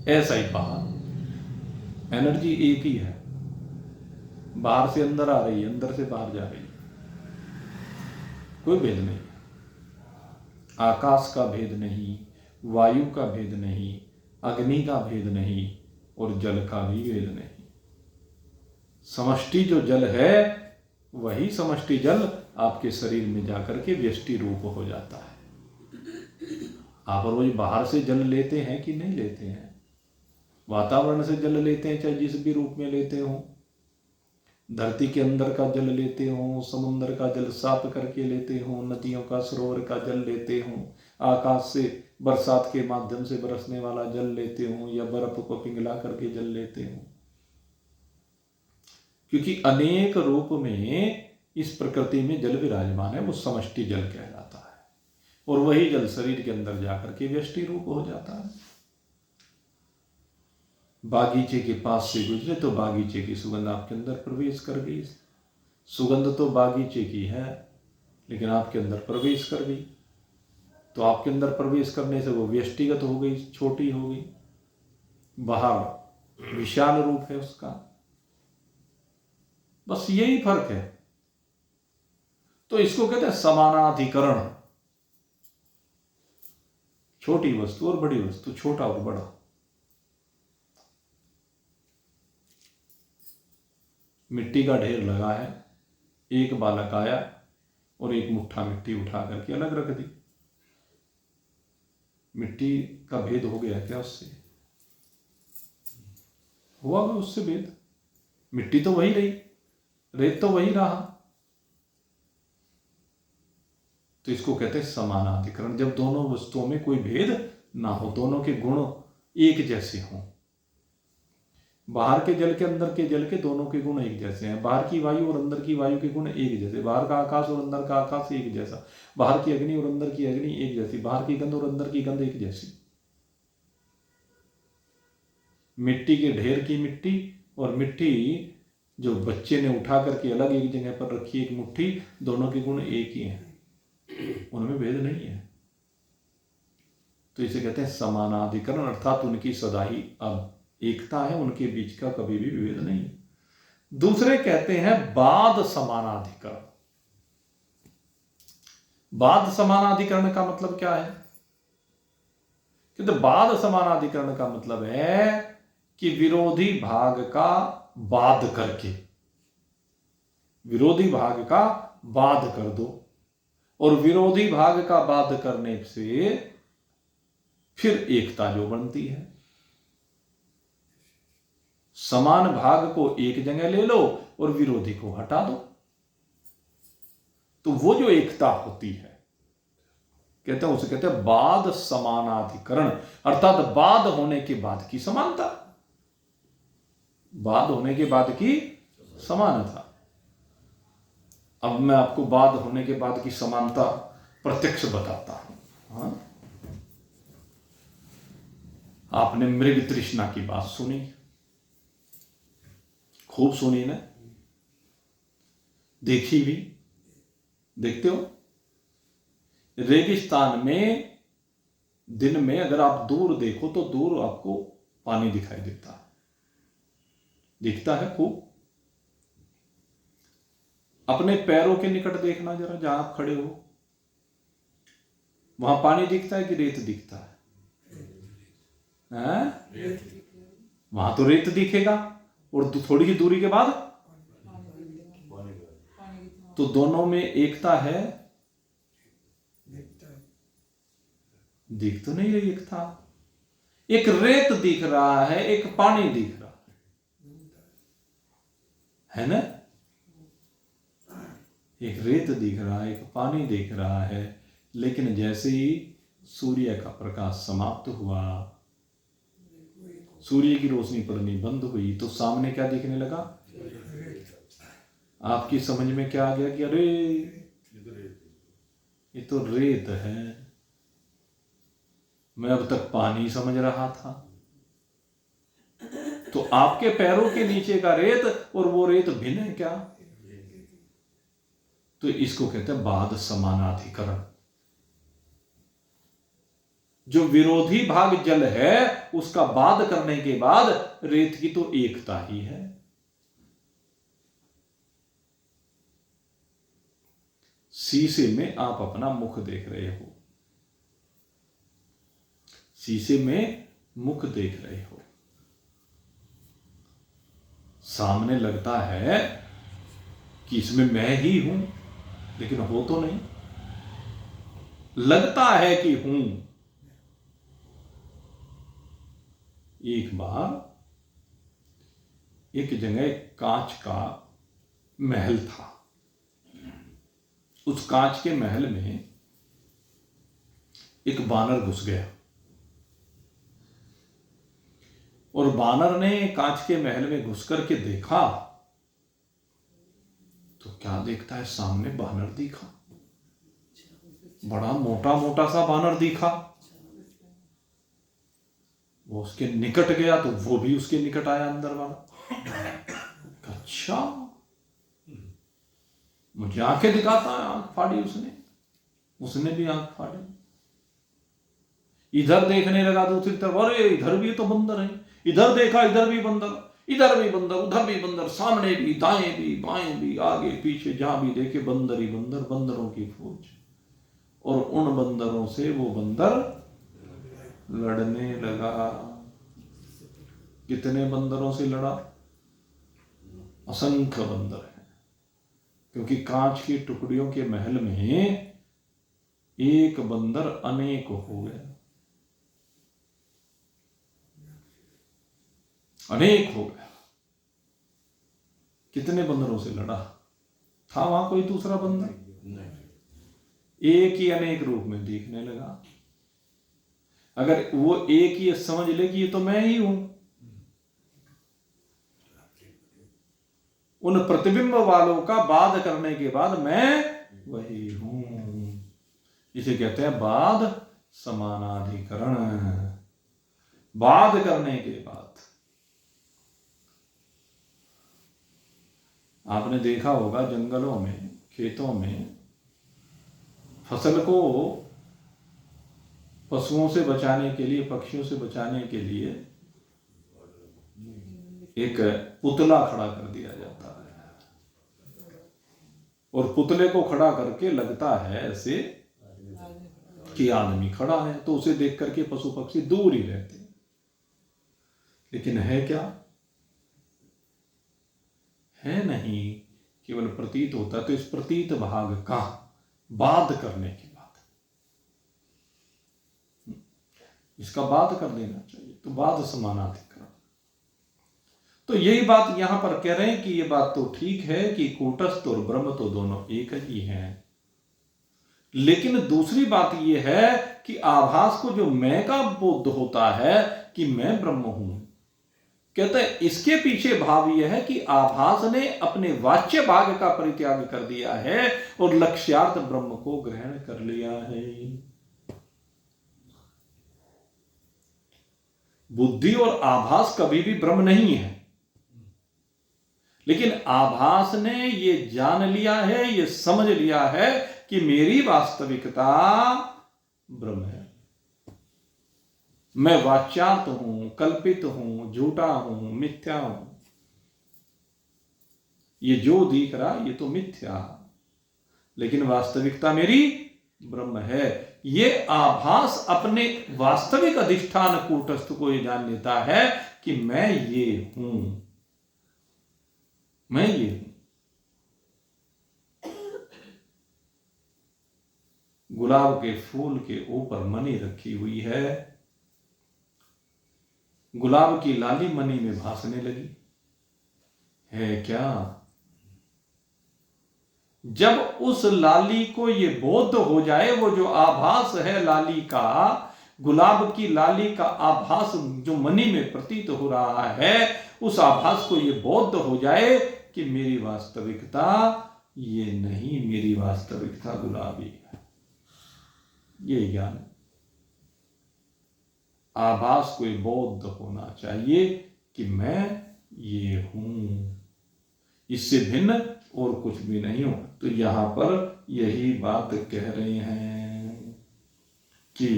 ऐसा ही बाहर, एनर्जी एक ही है। बाहर से अंदर आ रही है, अंदर से बाहर जा रही है, कोई भेद नहीं। आकाश का भेद नहीं, वायु का भेद नहीं, अग्नि का भेद नहीं, और जल का भी भेद नहीं। समष्टि जो जल है, वही समष्टि जल आपके शरीर में जाकर के व्यष्टि रूप हो जाता है। आप रोज बाहर से जल लेते हैं कि नहीं लेते हैं? वातावरण से जल लेते हैं, चाहे जिस भी रूप में लेते हो। धरती के अंदर का जल लेते हो, समुद्र का जल साफ करके लेते हो, नदियों का, सरोवर का जल लेते हो, आकाश से बरसात के माध्यम से बरसने वाला जल लेते हो, या बर्फ को पिघला करके जल लेते हो। क्योंकि अनेक रूप में इस प्रकृति में जल विराजमान है, वो समष्टि जल कहलाता है, और वही जल शरीर के अंदर जाकर के व्यष्टि रूप हो जाता है। बागीचे के पास से गुजरे तो बागीचे की सुगंध आपके अंदर प्रवेश कर गई। सुगंध तो बागीचे की है, लेकिन आपके अंदर प्रवेश कर गई, तो आपके अंदर प्रवेश करने से वो व्यष्टिगत हो गई, छोटी हो गई। बाहर विशाल रूप है उसका। बस यही फर्क है। तो इसको कहते हैं समानाधिकरण। छोटी वस्तु और बड़ी वस्तु, छोटा और बड़ा। मिट्टी का ढेर लगा है, एक बालक आया और एक मुट्ठा मिट्टी उठा करके अलग रख दी। मिट्टी का भेद हो गया क्या उससे? हुआ भी उससे भेद। मिट्टी तो वही रही, रेत तो वही रहा। तो इसको कहते हैं समानाधिकरण, जब दोनों वस्तुओं में कोई भेद ना हो, दोनों के गुण एक जैसे हों। बाहर के जल के अंदर के जल के दोनों के गुण एक जैसे हैं। बाहर की वायु और अंदर की वायु के गुण एक जैसे, बाहर का आकाश और अंदर का आकाश एक जैसा, बाहर की अग्नि और अंदर की अग्नि एक जैसी, बाहर की गंध और अंदर की गंध एक जैसी। मिट्टी के ढेर की मिट्टी और मिट्टी जो बच्चे ने उठा करके अलग एक जगह पर रखी एक मुट्ठी, दोनों के गुण एक ही हैं, उनमें भेद नहीं है। तो इसे कहते हैं समानाधिकरण, अर्थात उनकी सदा ही अब एकता है, उनके बीच का कभी भी विभेद नहीं। दूसरे कहते हैं बाद समानाधिकरण। बाद समानाधिकरण का मतलब क्या है? कि तो बाद समानाधिकरण का मतलब है कि विरोधी भाग का बाद करके, विरोधी भाग का बाद कर दो, और विरोधी भाग का बाद करने से फिर एकता जो बनती है। समान भाग को एक जगह ले लो और विरोधी को हटा दो, तो वो जो एकता होती है कहते हैं, उसे कहते हैं बाद समानाधिकरण, अर्थात बाद होने के बाद की समानता, बाद होने के बाद की समानता। अब मैं आपको बाद होने के बाद की समानता प्रत्यक्ष बताता हूं। हाँ? आपने मृग तृष्णा की बात सुनी, खूब सुनी ना, देखी भी, देखते हो रेगिस्तान में दिन में अगर आप दूर देखो तो दूर आपको पानी दिखाई देता है, दिखता है खूब। अपने पैरों के निकट देखना जरा, जहां आप खड़े हो वहां पानी दिखता है कि रेत दिखता है? वहां तो रेत दिखेगा, और थोड़ी ही दूरी के बाद तो दोनों में एकता है? दिख तो नहीं रही एकता। एक रेत दिख रहा है, एक पानी दिख रहा है ना? एक रेत दिख रहा है, एक पानी दिख रहा है, लेकिन जैसे ही सूर्य का प्रकाश समाप्त हुआ, सूर्य की रोशनी पड़नी बंद हुई, तो सामने क्या दिखने लगा? आपकी समझ में क्या आ गया कि अरे ये तो रेत है, मैं अब तक पानी समझ रहा था। तो आपके पैरों के नीचे का रेत और वो रेत भिन्न है क्या? तो इसको कहते हैं बाद समानाधिकरण। जो विरोधी भाग जल है उसका बाद करने के बाद रेत की तो एकता ही है। शीशे में आप अपना मुख देख रहे हो, शीशे में मुख देख रहे हो, सामने लगता है कि इसमें मैं ही हूं, लेकिन हो तो नहीं। लगता है कि हूं। एक बार एक जगह कांच का महल था। उस कांच के महल में एक बानर घुस गया, और बानर ने कांच के महल में घुस करके देखा तो क्या देखता है? सामने बानर दिखा, बड़ा मोटा मोटा सा बानर दिखा। वो उसके निकट गया तो वो भी उसके निकट आया, अंदर वाला। अच्छा, मुझे आंखें दिखाता है। आंख फाड़ी उसने भी आंख फाड़ी। इधर देखने लगा दूसरी तरफ, अरे इधर भी तो बंदर है। इधर देखा, इधर भी बंदर, इधर भी बंदर, उधर भी बंदर, सामने भी, दाएं भी, बाएं भी, आगे पीछे, जहां भी देखे बंदर ही बंदर, बंदरों की फौज। और उन बंदरों से वो बंदर लड़ने लगा। कितने बंदरों से लड़ा? असंख्य बंदर हैं, क्योंकि कांच की टुकड़ियों के महल में एक बंदर अनेक हो गया, अनेक हो गया। कितने बंदरों से लड़ा? था वहां कोई दूसरा बंदर? एक ही अनेक रूप में दिखने लगा। अगर वो एक ही समझ ले कि ये तो मैं ही हूं, उन प्रतिबिंब वालों का बाध करने के बाद मैं वही हूं। इसे कहते हैं बाध समानाधिकरण। बाध करने के बाद आपने देखा होगा जंगलों में, खेतों में फसल को पशुओं से बचाने के लिए, पक्षियों से बचाने के लिए एक पुतला खड़ा कर दिया जाता है और पुतले को खड़ा करके लगता है ऐसे कि आदमी खड़ा है, तो उसे देख करके पशु पक्षी दूर ही रहते हैं। लेकिन है क्या? है नहीं, केवल प्रतीत होता है। तो इस प्रतीत भाग का बाध करने के बाद इसका बाध कर देना चाहिए, तो बाध समानाधिकरण। तो यही बात यहां पर कह रहे हैं कि ये बात तो ठीक है कि कूटस्थ और ब्रह्म तो दोनों एक ही हैं, लेकिन दूसरी बात यह है कि आभास को जो मैं का बोध होता है कि मैं ब्रह्म हूं, कहते हैं इसके पीछे भाव यह है कि आभास ने अपने वाच्य भाग का परित्याग कर दिया है और लक्ष्यार्थ ब्रह्म को ग्रहण कर लिया है। बुद्धि और आभास कभी भी ब्रह्म नहीं है, लेकिन आभास ने ये जान लिया है, ये समझ लिया है कि मेरी वास्तविकता ब्रह्म है। मैं वाच्यार्थ हूं, कल्पित हूं, झूठा हूं, मिथ्या हूं। ये जो दिख रहा ये तो मिथ्या, लेकिन वास्तविकता मेरी ब्रह्म है। ये आभास अपने वास्तविक अधिष्ठान कूटस्थ को ये जान लेता है कि मैं ये हूं, मैं ये हूं। गुलाब के फूल के ऊपर मणि रखी हुई है, गुलाब की लाली मणि में भासने लगी है क्या? जब उस लाली को ये बोध हो जाए, वो जो आभास है लाली का, गुलाब की लाली का आभास जो मणि में प्रतीत हो रहा है, उस आभास को ये बोध हो जाए कि मेरी वास्तविकता ये नहीं, मेरी वास्तविकता गुलाबी है। ये ज्ञान आभास को बोध होना चाहिए कि मैं ये हूं, इससे भिन्न और कुछ भी नहीं हूं। तो यहां पर यही बात कह रहे हैं कि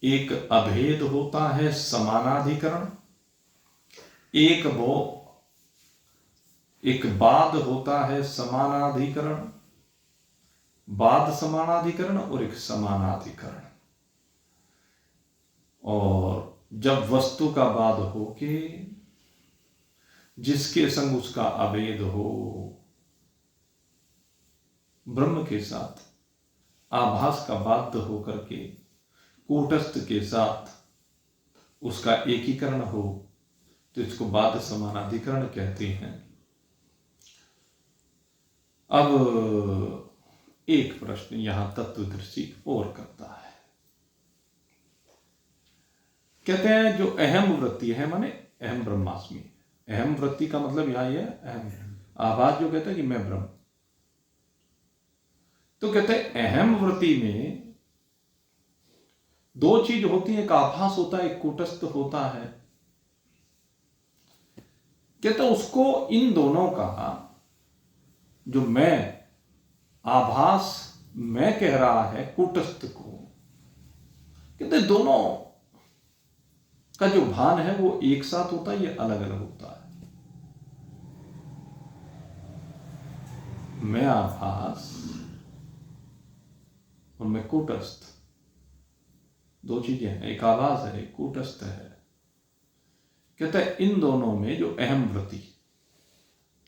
एक अभेद होता है समानाधिकरण, एक बाध होता है समानाधिकरण, बाध समानाधिकरण और एक समानाधिकरण। और जब वस्तु का बाध हो के जिसके संग उसका अभेद हो, ब्रह्म के साथ आभास का बाध्य होकर के कूटस्थ के साथ उसका एकीकरण हो, तो इसको बाध समानाधिकरण कहते हैं। अब एक प्रश्न यहां तत्वदर्शी और करता है, कहते हैं जो अहम वृत्ति है, माने अहम ब्रह्मास्मि, अहम वृत्ति का मतलब यहां यह अहम आभास जो कहता है कि मैं ब्रह्म, तो कहते हैं अहम वृत्ति में दो चीज होती है, एक आभास होता है, एक कूटस्थ होता है। कहते हैं उसको इन दोनों का जो मैं आभास मैं कह रहा है कूटस्थ को, कहते दोनों का जो भान है वो एक साथ होता है, ये अलग अलग होता है। मैं आभास और मैं कूटस्थ, दो चीजें हैं, एक आभास है एक कूटस्थ है। कहता है इन दोनों में जो अहम वृत्ति,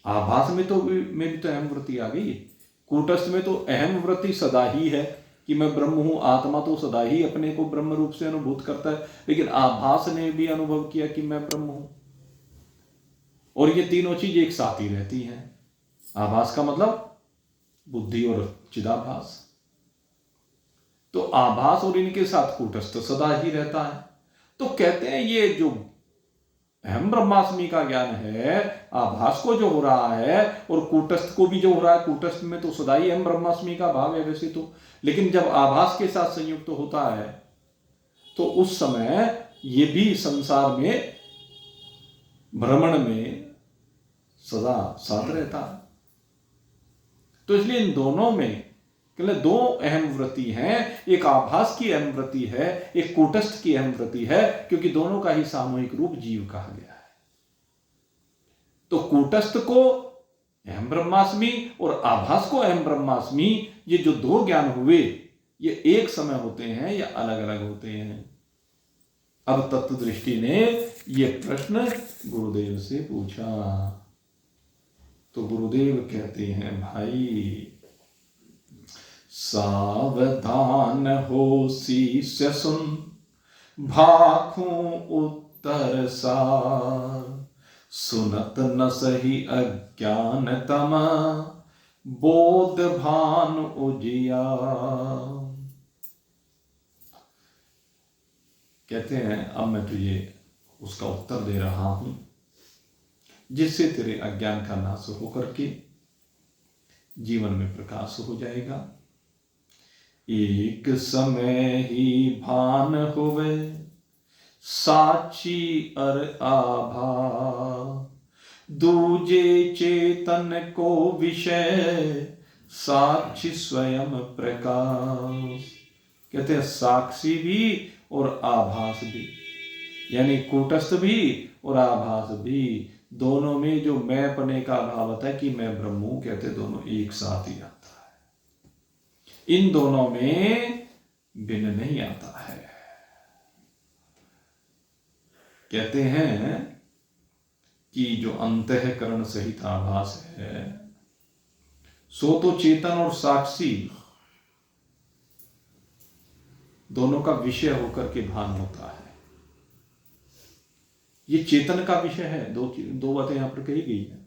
आभास में तो भी तो अहम वृत्ति आ गई, कूटस्थ में तो अहम वृत्ति सदा ही है कि मैं ब्रह्म हूं। आत्मा तो सदा ही अपने को ब्रह्म रूप से अनुभूत करता है, लेकिन आभास ने भी अनुभव किया कि मैं ब्रह्म हूं, और ये तीनों चीज एक साथ ही रहती हैं। आभास का मतलब बुद्धि और चिदाभास, तो आभास और इनके साथ कूटस्थ सदा ही रहता है। तो कहते हैं ये जो अहम ब्रह्मास्मि का ज्ञान है, आभास को जो हो रहा है और कूटस्थ को भी जो हो रहा है, कूटस्थ में तो सदा ही अहम ब्रह्मास्मि का भाव है वैसे तो, लेकिन जब आभास के साथ संयुक्त तो होता है तो उस समय ये भी संसार में भ्रमण में सदा साथ रहता है। तो इसलिए इन दोनों में केवल दो अहम वृत्ति हैं, एक आभास की अहम वृत्ति है, एक कूटस्थ की अहम वृत्ति है, क्योंकि दोनों का ही सामूहिक रूप जीव कहा गया है। तो कूटस्थ को अहम ब्रह्मास्मि और आभास को अहम ब्रह्मास्मि, ये जो दो ज्ञान हुए ये एक समय होते हैं या अलग अलग होते हैं। अब तत्वदृष्टि ने ये प्रश्न गुरुदेव से पूछा तो गुरुदेव कहते हैं, भाई सावधान हो शिष्य सुन, भाखों उत्तर सार, सुनत न सही अज्ञान तम, बोध भान उजिया। कहते हैं अब मैं तुझे उसका उत्तर दे रहा हूं जिससे तेरे अज्ञान का नाश होकर के जीवन में प्रकाश हो जाएगा। एक समय ही भान होवे साक्षी अर आभा, दूजे चेतन को विषय साक्षी स्वयं प्रकाश। कहते हैं साक्षी भी और आभास भी, यानी कूटस्थ भी और आभास भी, दोनों में जो मैं अपने का भाव होता है कि मैं ब्रह्म हूं, कहते दोनों एक साथ ही आता है। इन दोनों में भिन्न नहीं आता है। कहते हैं कि जो अंतःकरण सहित आभास है सो तो चेतन और साक्षी दोनों का विषय होकर के भान होता है। ये चेतन का विषय है। दो बातें यहां पर कही गई है।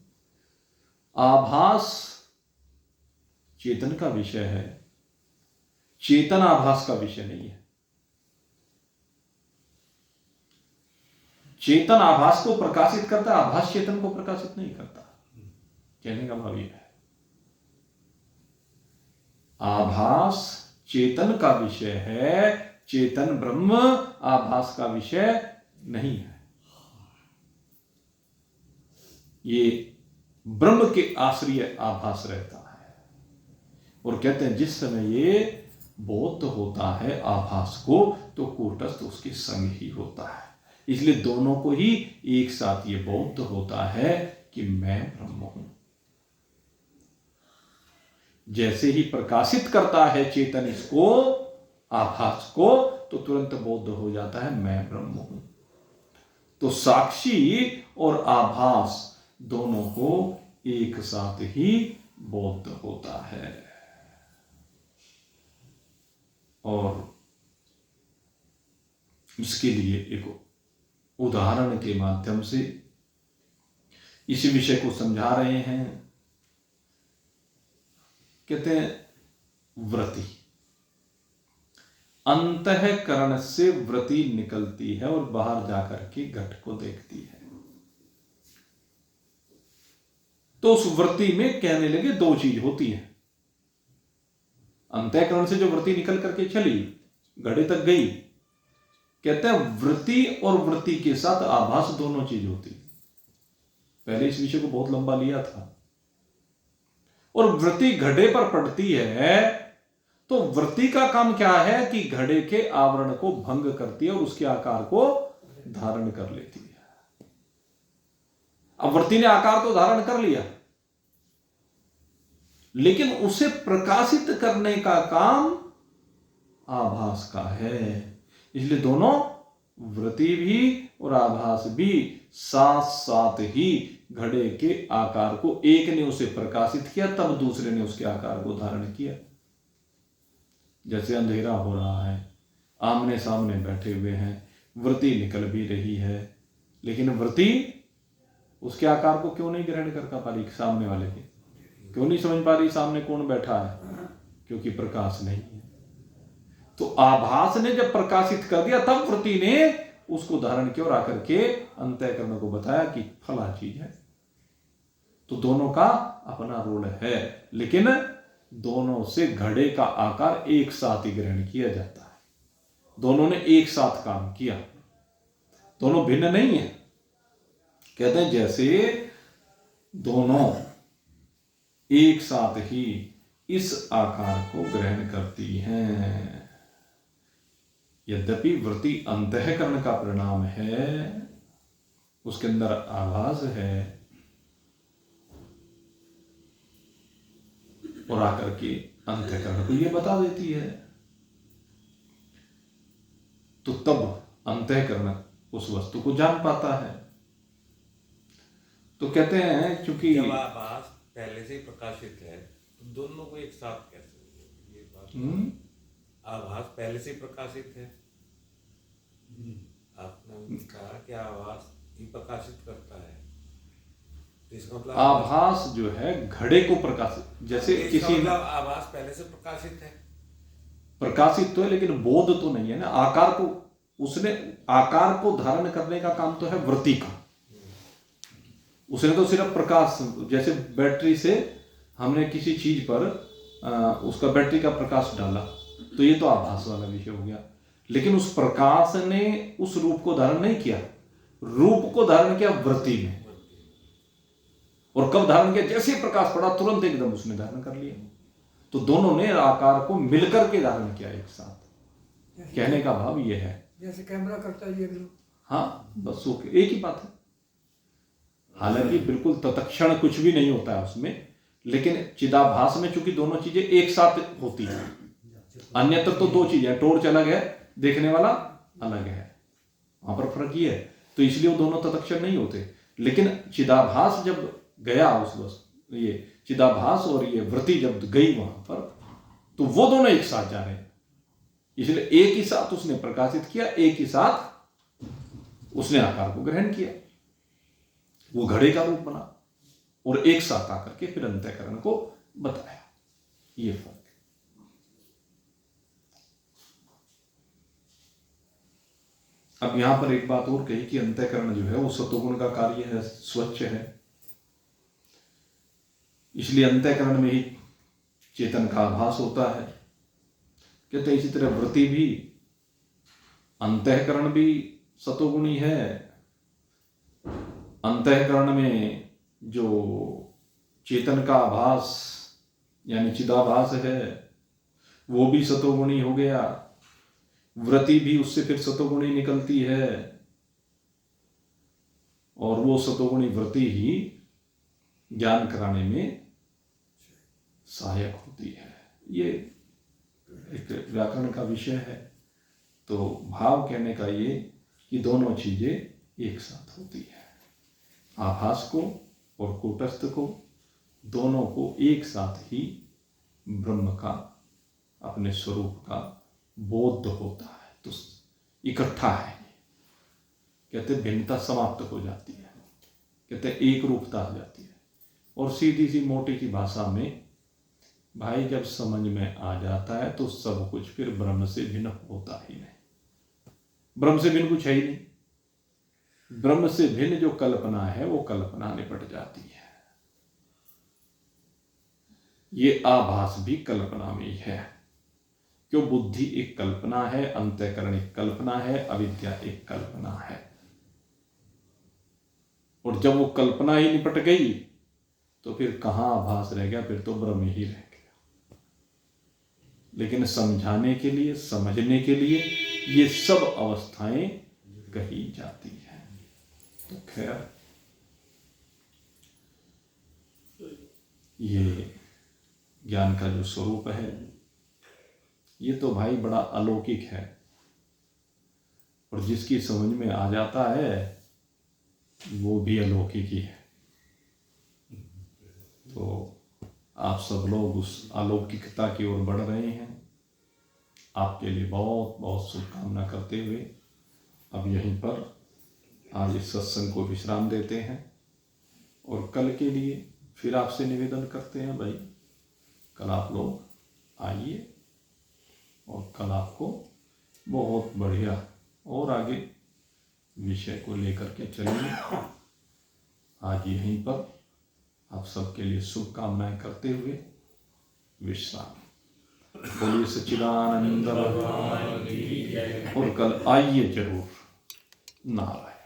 आभास चेतन का विषय है, चेतन आभास का विषय नहीं है। चेतन आभास को प्रकाशित करता है, आभास चेतन को प्रकाशित नहीं करता। कहने का भाव यह है आभास चेतन का विषय है, चेतन ब्रह्म आभास का विषय नहीं है। ये ब्रह्म के आश्रय आभास रहता है। और कहते हैं जिस समय ये बोध होता है आभास को तो कूटस्थ उसके संग ही होता है। इसलिए दोनों को ही एक साथ ये बोध होता है कि मैं ब्रह्म हूं। जैसे ही प्रकाशित करता है चेतन इसको आभास को तो तुरंत बोध हो जाता है मैं ब्रह्म हूं। तो साक्षी और आभास दोनों को एक साथ ही बोध होता है। और इसके लिए एक उदाहरण के माध्यम से इसी विषय को समझा रहे हैं। कहते हैं वृत्ति, अंतःकरण से वृत्ति निकलती है और बाहर जाकर के घट को देखती है। तो उस वृत्ति में कहने लगे दो चीज होती है। अंतःकरण से जो वृत्ति निकल करके चली घड़े तक गई, कहते हैं वृत्ति और वृत्ति के साथ आभास दोनों चीज होती। पहले इस विषय को बहुत लंबा लिया था। और वृत्ति घड़े पर पड़ती है तो वृत्ति का काम क्या है कि घड़े के आवरण को भंग करती है और उसके आकार को धारण कर लेती है। अब वृत्ति ने आकार तो धारण कर लिया, लेकिन उसे प्रकाशित करने का काम आभास का है। इसलिए दोनों वृत्ति भी और आभास भी साथ साथ ही घड़े के आकार को, एक ने उसे प्रकाशित किया तब दूसरे ने उसके आकार को धारण किया। जैसे अंधेरा हो रहा है, आमने सामने बैठे हुए हैं, वृत्ति निकल भी रही है, लेकिन वृत्ति उसके आकार को क्यों नहीं ग्रहण कर पा रही? सामने वाले के क्यों नहीं समझ पा रही सामने कौन बैठा है? क्योंकि प्रकाश नहीं है। तो आभास ने जब प्रकाशित कर दिया तब वृत्ति ने उसको धारण किया और आकर के अंतःकरण को बताया कि फला चीज है। तो दोनों का अपना रोल है, लेकिन दोनों से घड़े का आकार एक साथ ही ग्रहण किया जाता है। दोनों ने एक साथ काम किया, दोनों भिन्न नहीं है। कहते हैं जैसे दोनों एक साथ ही इस आकार को ग्रहण करती हैं। यद्यपि वृत्ति अंतःकरण का परिणाम है, उसके अंदर आभास है, और आकर के अंतःकरण को ये बता देती है। तो तब अंतःकरण उस वस्तु को जान पाता है। तो कहते हैं क्योंकि जब आभास पहले से ही प्रकाशित है तो दोनों को एक साथ कैसे होगा? ये बात आभास पहले से ही प्रकाशित है। आपने कहा कि आभास ही प्रकाशित करता है, तो इसका मतलब आभास जो है घड़े को प्रकाशित, जैसे किसी मतलब आभास पहले से प्रकाशित है। प्रकाशित तो है लेकिन बोध तो नहीं है ना। आकार को, उसने आकार को धारण करने का काम तो है वृत्ति का। उसने तो सिर्फ प्रकाश, जैसे बैटरी से हमने किसी चीज पर उसका बैटरी का प्रकाश डाला, तो ये तो आभास वाला विषय हो गया। लेकिन उस प्रकाश ने उस रूप को धारण नहीं किया, रूप को धारण किया वृत्ति में। और कब धारण किया? जैसे प्रकाश पड़ा तुरंत एकदम उसने धारण कर लिया। तो दोनों ने आकार को मिलकर के धारण किया एक साथ। कहने का भाव ये है, जैसे कैमरा करता है ये लोग। हाँ बस एक ही बात है। हालांकि बिल्कुल तत्क्षण कुछ भी नहीं होता है उसमें, लेकिन चिदाभास में चूंकि दोनों चीजें एक साथ होती हैं। अन्यत्र तो दो चीजें, टॉर्च अलग है, देखने वाला अलग है, वहां पर फर्क ये है। तो इसलिए वो दोनों तत्क्षण नहीं होते। लेकिन चिदाभास जब गया उस वस्तु, ये चिदाभास और ये वृत्ति जब गई वहां पर, तो वो दोनों एक साथ जा रहे हैं। इसलिए एक ही साथ उसने प्रकाशित किया, एक ही साथ उसने आकार को ग्रहण किया, वो घड़े का रूप बना, और एक साथ आकर के फिर अंतःकरण को बताया। ये फर्क है। अब यहां पर एक बात और कही कि अंतःकरण जो है वो सतोगुण का कार्य है, स्वच्छ है। इसलिए अंतःकरण में ही चेतन का आभास होता है। कहते हैं इसी तरह वृत्ति भी, अंतःकरण भी सतोगुणी है। अंतःकरण में जो चेतन का आभास यानी चिदाभास है वो भी सतोगुणी हो गया। वृत्ति भी उससे फिर सतोगुणी निकलती है, और वो सतोगुणी वृत्ति ही ज्ञान कराने में सहायक होती है। ये एक व्याकरण का विषय है। तो भाव कहने का ये कि दोनों चीजें एक साथ होती है। आभास को और कूटस्थ को, दोनों को एक साथ ही ब्रह्म का, अपने स्वरूप का बोध होता है, तो इकट्ठा है। कहते भिन्नता समाप्त हो जाती है, कहते एक रूपता आ जाती है। और सीधी सी मोटी सी भाषा में भाई जब समझ में आ जाता है तो सब कुछ फिर ब्रह्म से भिन्न होता ही नहीं। ब्रह्म से भिन्न कुछ है ही नहीं। ब्रह्म से भिन्न जो कल्पना है वो कल्पना निपट जाती है। ये आभास भी कल्पना में ही है, क्यों? बुद्धि एक कल्पना है, अंतःकरण एक कल्पना है, अविद्या एक कल्पना है। और जब वो कल्पना ही निपट गई तो फिर कहां आभास रह गया? फिर तो ब्रह्म ही रह गया। लेकिन समझाने के लिए, समझने के लिए ये सब अवस्थाएं कही जाती हैं। तो खैर ये ज्ञान का जो स्वरूप है ये तो भाई बड़ा अलौकिक है, और जिसकी समझ में आ जाता है वो भी अलौकिक ही है। तो आप सब लोग उस अलौकिकता की ओर बढ़ रहे हैं। आपके लिए बहुत बहुत शुभकामना करते हुए अब यहीं पर आज इस सत्संग को विश्राम देते हैं, और कल के लिए फिर आपसे निवेदन करते हैं भाई कल आप लोग आइए, और कल आपको बहुत बढ़िया और आगे विषय को लेकर के चलेंगे। आज यहीं पर आप सबके लिए शुभकामनाएं करते हुए विश्राम। बोलिए सच्चिदानंद भगवान की जय। और कल आइए जरूर। नारायण।